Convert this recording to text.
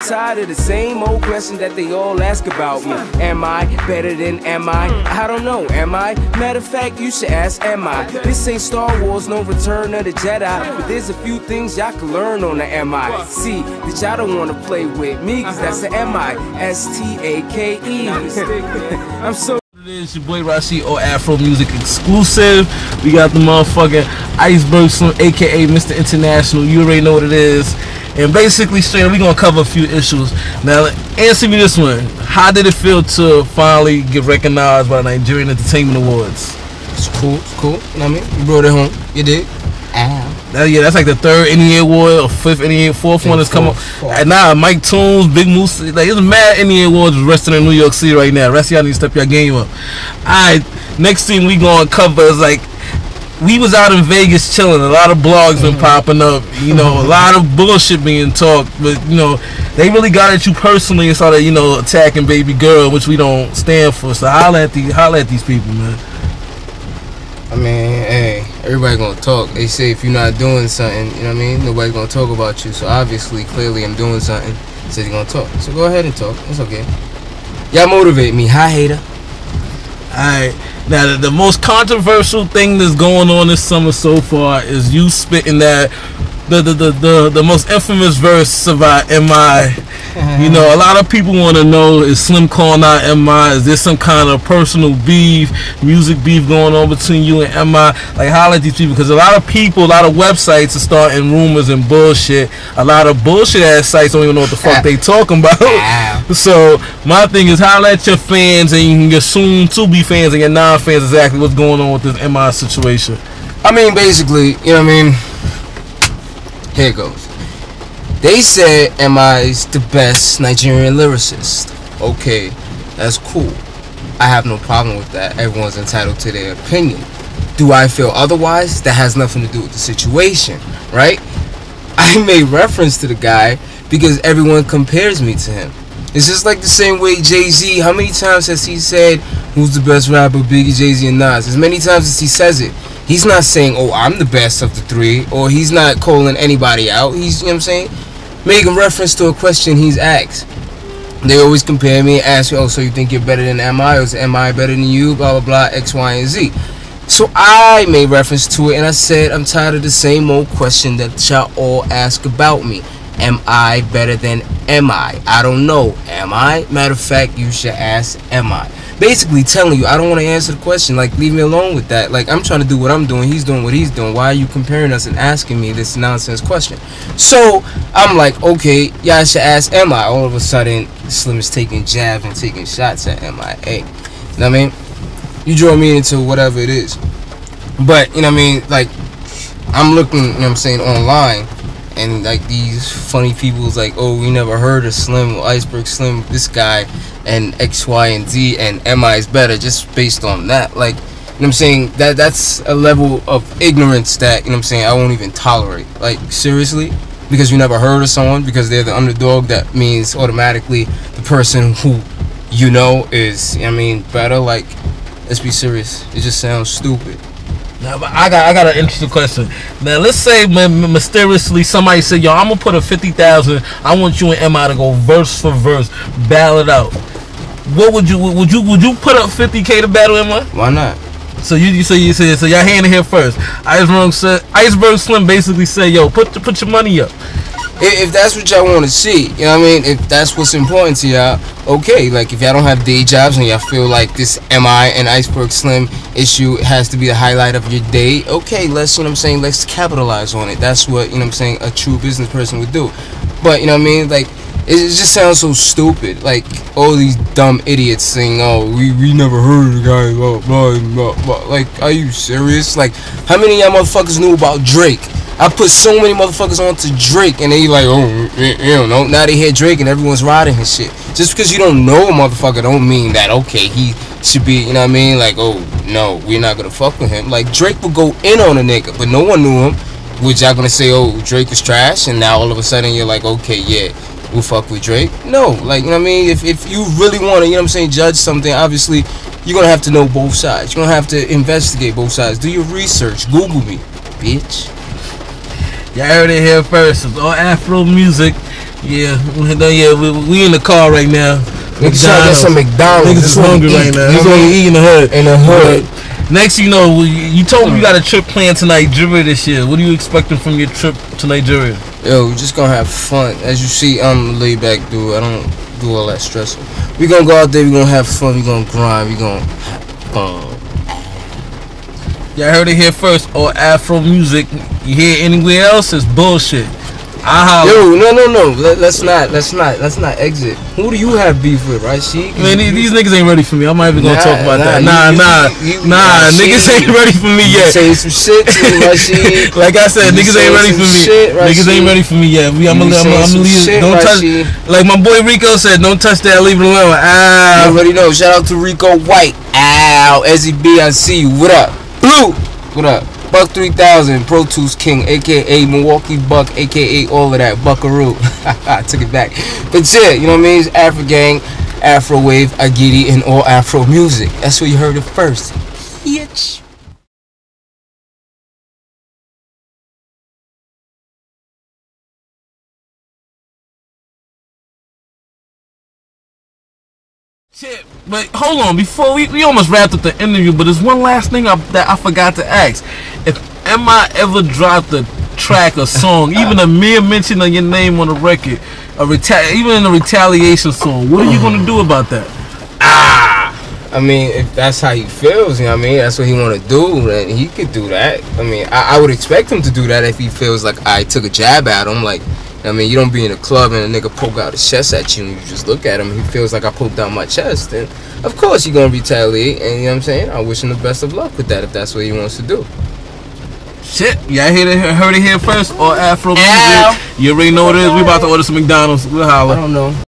tired of the same old question that they all ask about me. Am I better than am I? I don't know, am I? Matter of fact, you should ask, am I? This ain't Star Wars, no Return of the Jedi, but there's a few things y'all can learn on the MIC that y'all don't wanna play with me, cause that's the MISTAKE. I'm so. It's your boy Rashi, or Afro Music exclusive. We got the motherfucking Iceberg Slim, aka Mr. International. You already know what it is. And basically, straight up, we're gonna cover a few issues. Now, answer me this one: how did it feel to finally get recognized by the Nigerian Entertainment Awards? It's cool, it's cool. You know what I mean? You brought it home. You did. Yeah, that's like the third NEA award or fifth NEA, fourth one that's come up. And now Mike Toons, Big Moose, like there's mad NEA awards resting in New York City right now. Rest of y'all need to step your game up. Alright, next thing we gonna cover is like we was out in Vegas chilling. A lot of blogs been popping up, you know, a lot of bullshit being talked, but you know, they really got at you personally and started, you know, attacking baby girl, which we don't stand for. So holla at these people, man. I mean, hey, everybody gonna talk. They say if you're not doing something, you know what I mean, nobody's gonna talk about you. So obviously, clearly I'm doing something. So you're gonna talk. So go ahead and talk. It's okay. Y'all motivate me. Hi, hater. Alright, now the most controversial thing that's going on this summer so far is you spitting that the most infamous verse about MI. You know, a lot of people want to know, is Slim calling out MI? Is there some kind of personal beef, music beef going on between you and MI? Like, holla at these people, because a lot of people, a lot of websites are starting rumors and bullshit. A lot of bullshit ass sites don't even know what the fuck they talking about. So my thing is, holla at your fans and your soon to be fans and your non-fans exactly what's going on with this MI situation. I mean, basically, you know what I mean? Here it goes. They said MI is the best Nigerian lyricist. Okay, that's cool. I have no problem with that. Everyone's entitled to their opinion. Do I feel otherwise? That has nothing to do with the situation, right? I made reference to the guy because everyone compares me to him. It's just like the same way Jay-Z, how many times has he said who's the best rapper, Biggie, Jay-Z, and Nas? As many times as he says it. He's not saying, oh, I'm the best of the three, or he's not calling anybody out. He's, you know what I'm saying, making reference to a question he's asked. They always compare me and ask me, oh, so you think you're better than MI, or is MI better than you, blah, blah, blah, X, Y, and Z. So I made reference to it, and I said, I'm tired of the same old question that y'all all ask about me. Am I better than MI? I don't know. Am I? Matter of fact, you should ask, am I? Basically telling you, I don't want to answer the question. Like, leave me alone with that. Like, I'm trying to do what I'm doing. He's doing what he's doing. Why are you comparing us and asking me this nonsense question? So, I'm like, okay, y'all should ask, am I? All of a sudden, Slim is taking jabs and taking shots at MIA. You know what I mean? You draw me into whatever it is. But, you know what I mean? Like, I'm looking, you know what I'm saying, online. And like these funny people's like, oh, we never heard of Slim or Iceberg Slim, this guy, and X, Y, and Z, and MI is better just based on that. Like, you know what I'm saying? That's a level of ignorance that, you know what I'm saying, I won't even tolerate. Like, seriously? Because you never heard of someone, because they're the underdog, that means automatically the person who you know is, you know what I mean, better. Like, let's be serious. It just sounds stupid. Now, but I got an interesting question. Now, let's say mysteriously somebody said, "Yo, I'm gonna put a 50,000. I want you and MI to go verse for verse, battle it out." What would you put up 50K to battle MI? Why not? So you said so y'all hand in here first. Iceberg Slim basically said, "Yo, put your money up." If that's what y'all want to see, you know what I mean? If that's what's important to y'all, okay. Like, if y'all don't have day jobs and y'all feel like this MI and Iceberg Slim issue has to be the highlight of your day, okay, let's, you know what I'm saying, let's capitalize on it. That's what, you know what I'm saying, a true business person would do. But, you know what I mean, like, it just sounds so stupid. Like, all these dumb idiots saying, oh, we never heard of the guy, blah, blah, blah, blah. Like, are you serious? Like, how many of y'all motherfuckers knew about Drake? I put so many motherfuckers onto Drake, and they like, oh, you don't know. Now they hear Drake, and everyone's riding his shit. Just because you don't know a motherfucker don't mean that, okay, he should be, you know what I mean? Like, oh, no, we're not going to fuck with him. Like, Drake would go in on a nigga, but no one knew him. Was y'all going to say, oh, Drake is trash, and now all of a sudden you're like, okay, yeah, we'll fuck with Drake? No, like, you know what I mean? If you really want to, you know what I'm saying, judge something, obviously, you're going to have to know both sides. You're going to have to investigate both sides. Do your research. Google me, bitch. Y'all heard it here first. It's all Afro Music. Yeah, we in the car right now. Niggas trying to get some McDonald's. Niggas is hungry right now. Niggas only eating the hood. In the hood. Next, you know, you told me you got a trip planned to Nigeria this year. What are you expecting from your trip to Nigeria? Yo, we're just gonna have fun. As you see, I'm a laid back dude. I don't do all that stressful. We gonna go out there. We gonna have fun. We gonna grind. We gonna have fun. Y'all heard it here first. Or Afro music. You hear anywhere else? It's bullshit. Yo, no. Let's not exit. Who do you have beef with, right? Man, these niggas ain't ready for me. I'm not even gonna talk about that. Nah, niggas ain't ready for me yet. Say some shit to me, Rashid. Like I said, niggas ain't ready for me. Niggas ain't ready for me yet. I'm gonna leave. Don't touch. Like my boy Rico said, don't touch that. Leave it alone. Ow. You already know. Shout out to Rico White. Ow. Ezzy B, I see you. What up? Blue. What up? Buck 3000, Pro Tools King, aka Milwaukee Buck, aka all of that, Buckaroo. I took it back. But yeah, you know what I mean? It's Afro Gang, Afro Wave, Agidi, and all Afro music. That's where you heard it first. Bitch. Shit, but hold on, before we almost wrapped up the interview, but there's one last thing that I forgot to ask. If I ever dropped a track or song, even a mere mention of your name on a record, even in a retaliation song, what are you gonna do about that? I mean, if that's how he feels, you know what I mean, that's what he want to do, then he could do that. I mean, I would expect him to do that if he feels like I took a jab at him, like, I mean, you don't be in a club and a nigga poke out his chest at you and you just look at him and he feels like I poked out my chest, then of course you're gonna retaliate, and you know what I'm saying, I wish him the best of luck with that if that's what he wants to do. Shit, y'all heard it here first, or Afro music. You already know what it is. We about to order some McDonald's. We'll holler. I don't know.